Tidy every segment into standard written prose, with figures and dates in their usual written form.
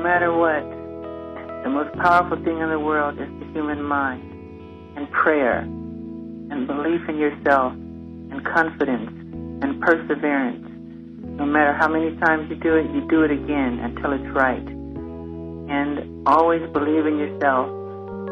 matter what, the most powerful thing in the world is the human mind, and prayer, and belief in yourself, and confidence, and perseverance. No matter how many times you do it again until it's right. And always believe in yourself,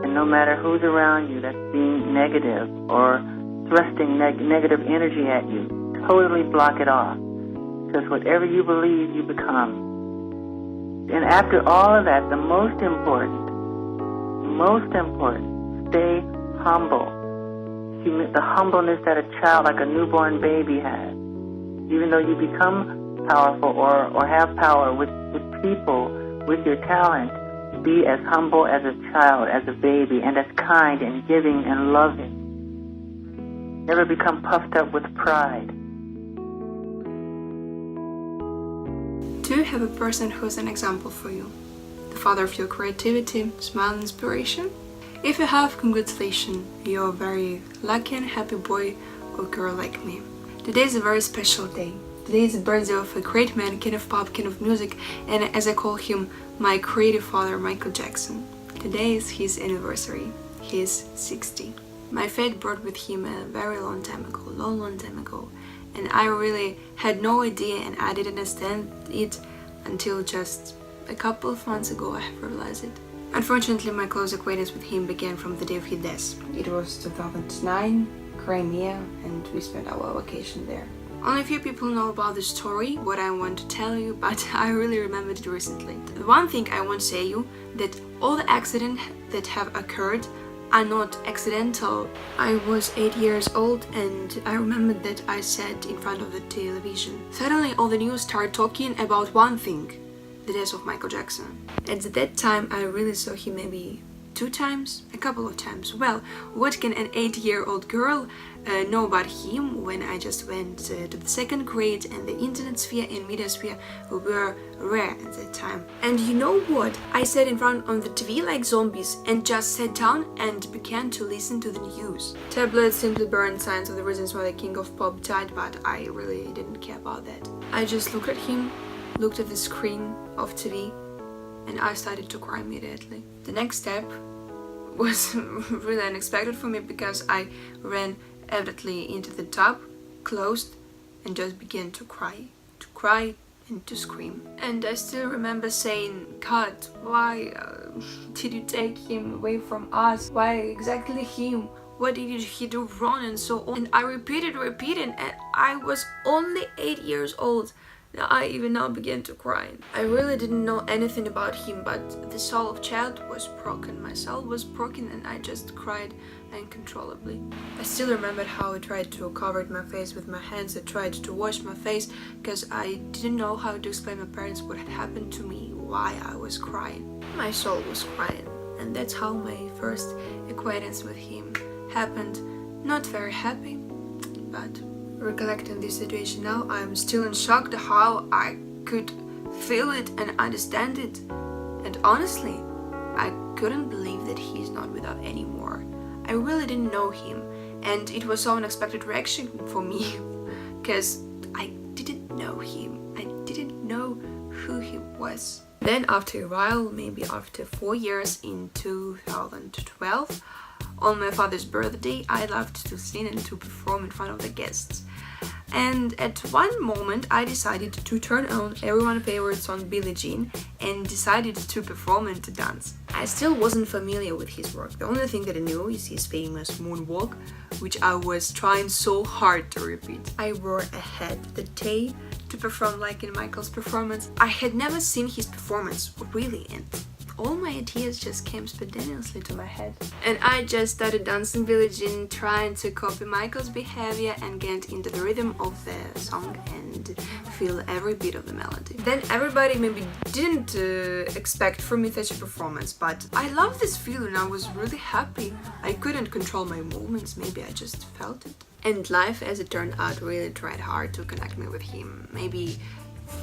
and no matter who's around you that's being negative or thrusting negative energy at you, totally block it off. Because whatever you believe, you become. And after all of that, the most important, stay humble. The humbleness that a child, like a newborn baby, has. Even though you become powerful or have power with people, with your talent, be as humble as a child, as a baby, and as kind and giving and loving. Never become puffed up with pride. Do you have a person who's an example for you? The father of your creativity, smile and inspiration? If you have, congratulations, you're a very lucky and happy boy or girl like me. Today is a very special day. Today is the birthday of a great man, king of pop, king of music, and as I call him, my creative father, Michael Jackson. Today is his anniversary. He is 60. My fate brought with him a very long time ago, and I really had no idea, and I didn't understand it until just a couple of months ago I have realized it. Unfortunately, my close acquaintance with him began from the day of his death. It was 2009, Crimea, and we spent our vacation there. Only a few people know about the story, what I want to tell you, but I really remembered it recently. The one thing I want to say you, that all the accidents that have occurred are not accidental. I was 8 years old and I remembered that I sat in front of the television. Suddenly all the news started talking about one thing, the death of Michael Jackson. At that time I really saw him maybe 2 times, a couple of times. Well, what can an 8-year-old girl know about him when I just went to the 2nd grade and the internet sphere and media sphere were rare at that time. And you know what? I sat in front of the TV like zombies and just sat down and began to listen to the news. Tabloids simply burned signs of the reasons why the king of pop died, but I really didn't care about that. I just looked at him, looked at the screen of TV, and I started to cry immediately. The next step was really unexpected for me because I ran avidly into the tub, closed, and just began to cry and to scream. And I still remember saying, God, why did you take him away from us? Why exactly him? What did he do wrong and so on? And I repeated, and I was only 8 years old. I even now began to cry. I really didn't know anything about him, but the soul of child was broken. My soul was broken and I just cried uncontrollably. I still remembered how I tried to cover my face with my hands. I tried to wash my face because I didn't know how to explain to my parents what had happened to me, why I was crying. My soul was crying, and that's how my first acquaintance with him happened. Not very happy, but recollecting this situation now, I'm still in shock how I could feel it and understand it. And honestly, I couldn't believe that he's not with us anymore. I really didn't know him, and it was so unexpected reaction for me because I didn't know him. I didn't know who he was. Then after a while, maybe after 4 years in 2012, on my father's birthday, I loved to sing and to perform in front of the guests. And at one moment I decided to turn on everyone's favorite song Billie Jean and decided to perform and to dance. I still wasn't familiar with his work. The only thing that I knew is his famous moonwalk, which I was trying so hard to repeat. I wore a hat that day to perform like in Michael's performance. I had never seen his performance, really, and all my ideas just came spontaneously to my head. And I just started dancing Billie Jean, trying to copy Michael's behavior and get into the rhythm of the song and feel every beat of the melody. Then everybody maybe didn't expect from me such a performance, but I love this feeling. I was really happy. I couldn't control my movements, maybe I just felt it. And life, as it turned out, really tried hard to connect me with him. Maybe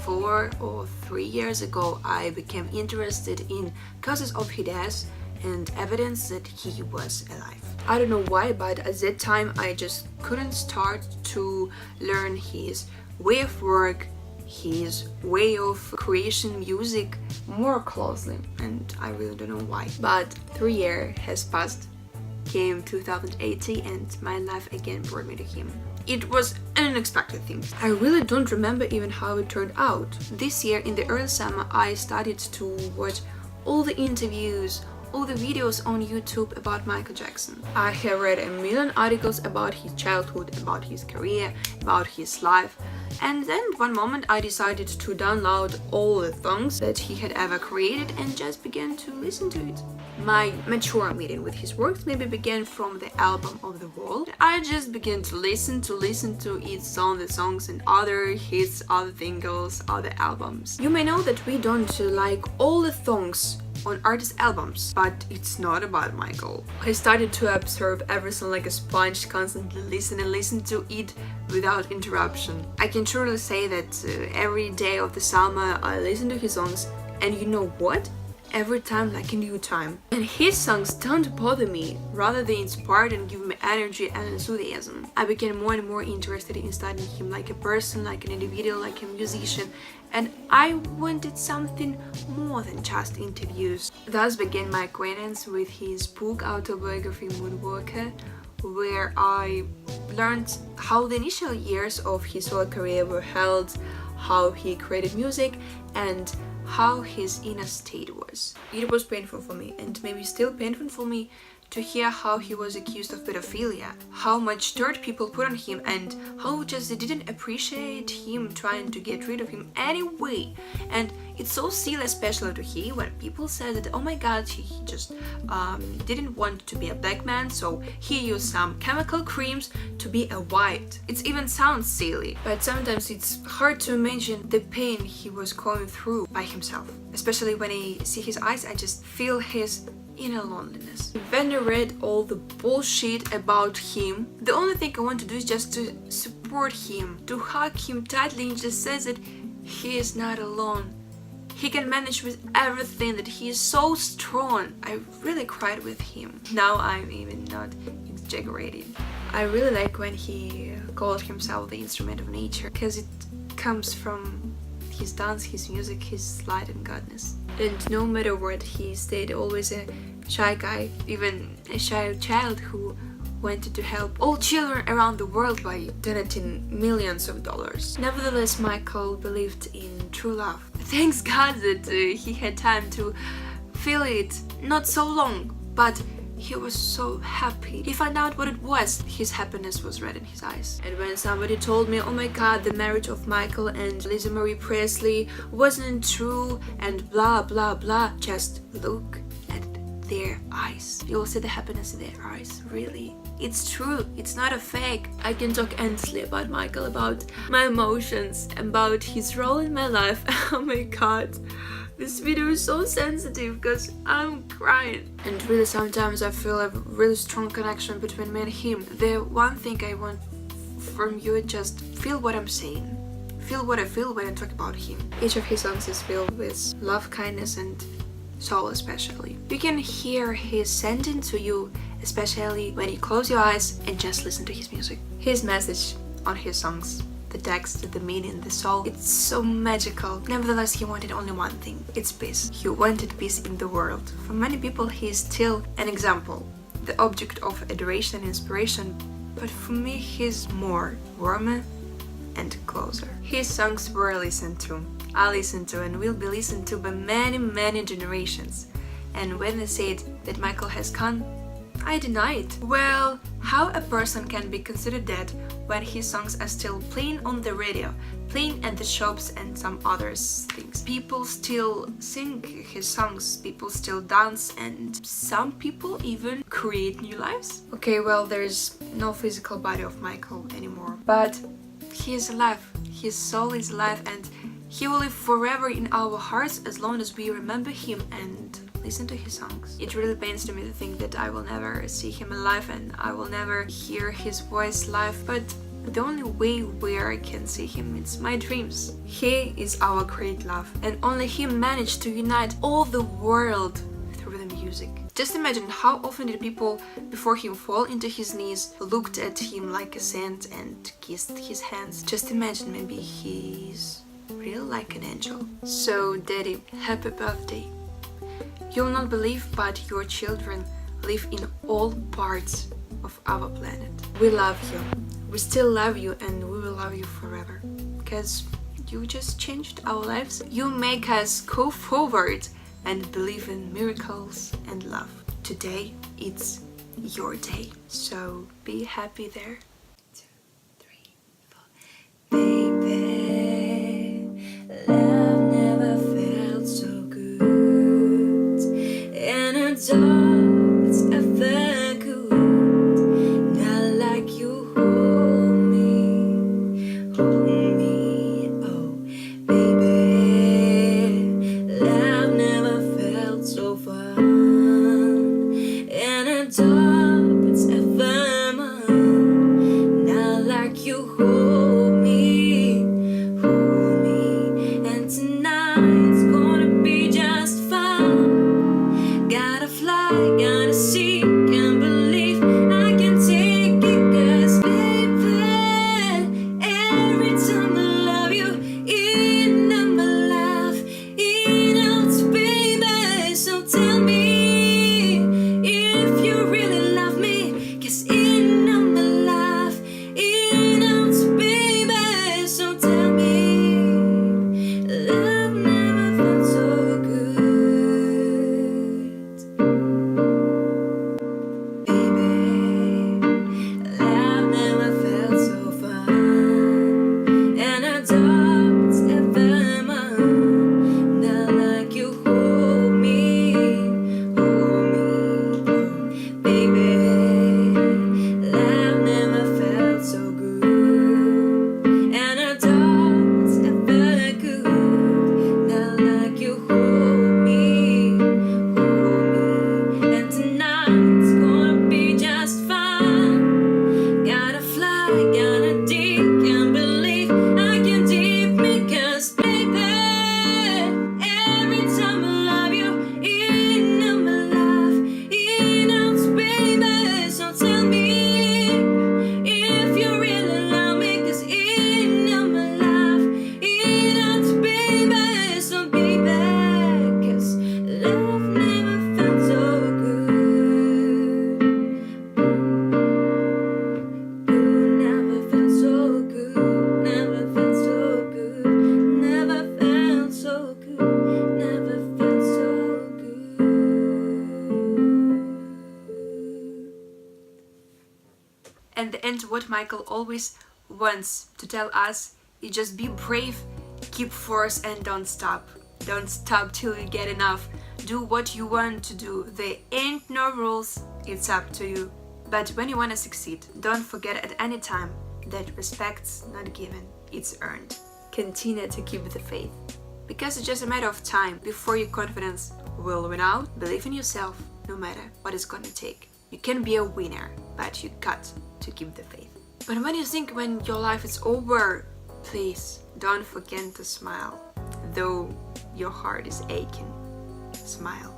4 or 3 years ago, I became interested in causes of his death and evidence that he was alive. I don't know why, but at that time I just couldn't start to learn his way of work, his way of creation music more closely, and I really don't know why. But 3 years has passed, came 2018, and my life again brought me to him. It was an unexpected thing. I really don't remember even how it turned out. This year in the early summer I started to watch all the interviews, all the videos on YouTube about Michael Jackson. I have read a million articles about his childhood, about his career, about his life, and then one moment I decided to download all the songs that he had ever created and just began to listen to it. My mature meeting with his works maybe began from the album of the Wall. I just began to listen to each song, the songs and other hits, other singles, other albums. You may know that we don't like all the songs on artist albums, but it's not about Michael. I started to observe everything like a sponge, constantly listen to it without interruption. I can truly say that every day of the summer I listen to his songs, and you know what? Every time like a new time. And his songs don't bother me, rather they inspire and give me energy and enthusiasm. I became more and more interested in studying him like a person, like an individual, like a musician, and I wanted something more than just interviews. Thus began my acquaintance with his book autobiography Moonwalker, where I learned how the initial years of his solo career were held, how he created music, and how his inner state was. It was painful for me, and maybe still painful for me, to hear how he was accused of pedophilia, how much dirt people put on him, and how just they didn't appreciate him trying to get rid of him anyway. And it's so silly, especially to hear when people said that, oh my god, he just didn't want to be a black man, so he used some chemical creams to be a white. It even sounds silly, but sometimes it's hard to imagine the pain he was going through by himself. Especially when I see his eyes, I just feel his inner loneliness. When I read all the bullshit about him, the only thing I want to do is just to support him, to hug him tightly and just say that he is not alone. He can manage with everything, that he is so strong. I really cried with him. Now I'm even not exaggerating. I really like when he called himself the instrument of nature, because it comes from his dance, his music, his light and godness. And no matter what, he stayed always a shy guy, even a shy child who wanted to help all children around the world by donating millions of dollars. Nevertheless, Michael believed in true love. Thanks God that he had time to feel it, not so long, but he was so happy. He found out what it was. His happiness was red in his eyes. And when somebody told me, oh my god, the marriage of Michael and Lisa Marie Presley wasn't true and blah blah blah, just look at their eyes. You will see the happiness in their eyes. Really, it's true, it's not a fake. I can talk endlessly about Michael, about my emotions, about his role in my life. Oh my god, this video is so sensitive because I'm crying. And really sometimes I feel a really strong connection between me and him. The one thing I want from you is just feel what I'm saying. Feel what I feel when I talk about him. Each of his songs is filled with love, kindness and soul especially. You can hear his sending to you, especially when you close your eyes and just listen to his music. His message on his songs, the text, the meaning, the soul, it's so magical. Nevertheless, he wanted only one thing, it's peace. He wanted peace in the world. For many people, he is still an example, the object of adoration and inspiration, but for me, he's more warmer and closer. His songs were listened to, I listened to, and will be listened to by many generations. And when they said that Michael has gone, I deny it. Well, how a person can be considered dead when his songs are still playing on the radio, playing at the shops and some other things. People still sing his songs, people still dance, and some people even create new lives. Okay, well, there's no physical body of Michael anymore, but he is alive, his soul is alive, and he will live forever in our hearts as long as we remember him and listen to his songs. It really pains me to think that I will never see him alive and I will never hear his voice live, but the only way where I can see him is my dreams. He is our great love, and only he managed to unite all the world through the music. Just imagine how often did people before him fall into his knees, looked at him like a saint and kissed his hands. Just imagine, maybe he's really like an angel. So, Daddy, happy birthday. You'll not believe, but your children live in all parts of our planet. We love you. We still love you, and we will love you forever. Because you just changed our lives. You make us go forward and believe in miracles and love. Today, it's your day. So be happy there. 2, 3, 4. Baby, love never felt so good. And it's all it's ever good. Not like you hold me, oh baby. Love never felt so fun. And it's all it's ever mine. Not like you hold me, and tonight's gonna be just fun. Gotta fly, gotta see, can't believe I can take it, 'cause baby, every time I love you, in my life, in out, baby. So tell me if you really love me, 'cause in my life, in out, baby. So tell me, love never felt so good. Baby, love never felt so fun. And I don't ever mind. Not like you hold me, baby. Love never felt so good. And I don't ever good. Not like you hold me, and tonight's gonna be just fun. Gotta fly, gotta dig, can't believe I can deep me, 'cause baby, every time I love you, in my life, in out, baby. So tell me if you really love me, 'cause in my life, in out, baby. So baby, 'cause love never felt so good. Never felt so good, never felt so good, never felt so good, never felt so good. And the end, what Michael always wants to tell us is just be brave, keep force, and don't stop. Don't stop till you get enough. Do what you want to do. There ain't no rules, it's up to you. But when you want to succeed, don't forget at any time that respect's not given, it's earned. Continue to keep the faith, because it's just a matter of time before your confidence will win out. Believe in yourself, no matter what it's gonna take. You can be a winner, but you got to keep the faith. But when you think when your life is over, please don't forget to smile. Though your heart is aching, smile,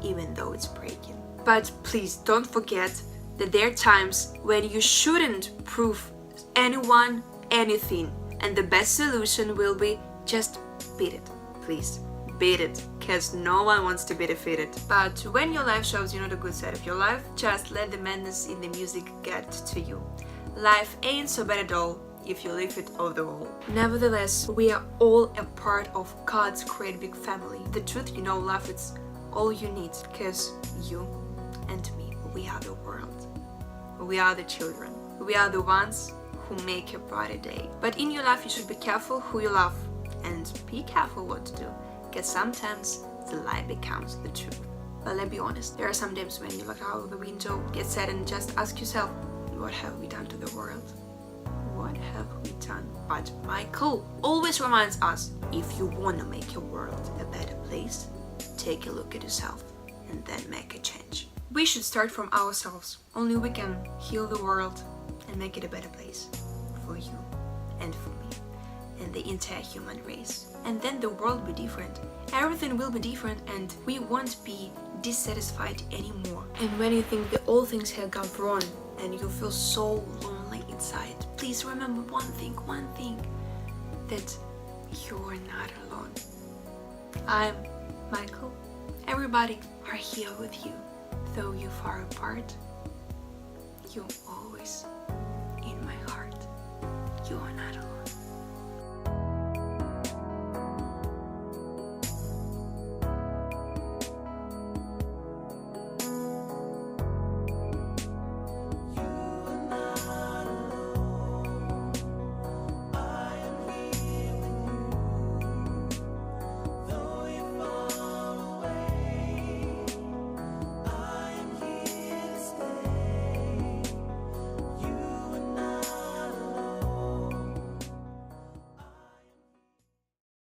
even though it's breaking. But please don't forget that there are times when you shouldn't prove anyone anything, and the best solution will be just beat it. Please beat it, because no one wants to be defeated. But when your life shows you not a good side of your life, just let the madness in the music get to you. Life ain't so bad at all if you leave it off the wall. Nevertheless, we are all a part of God's great big family. The truth, love is all you need, because you and me, we are the world. We are the children. We are the ones who make your brighter day. But in your life, you should be careful who you love, and be careful what to do, because sometimes the lie becomes the truth. But let's be honest, there are some days when you look out of the window, get sad, and just ask yourself, what have we done to the world? What have we done? But Michael always reminds us, if you want to make your world a better place, take a look at yourself and then make a change. We should start from ourselves. Only we can heal the world and make it a better place for you and for me and the entire human race. And then the world will be different. Everything will be different, and we won't be dissatisfied anymore. And when you think that all things have gone wrong and you feel so lonely inside, please remember one thing, that you're not alone. I'm Michael. Everybody are here with you. Though you're far apart, you're always in my heart.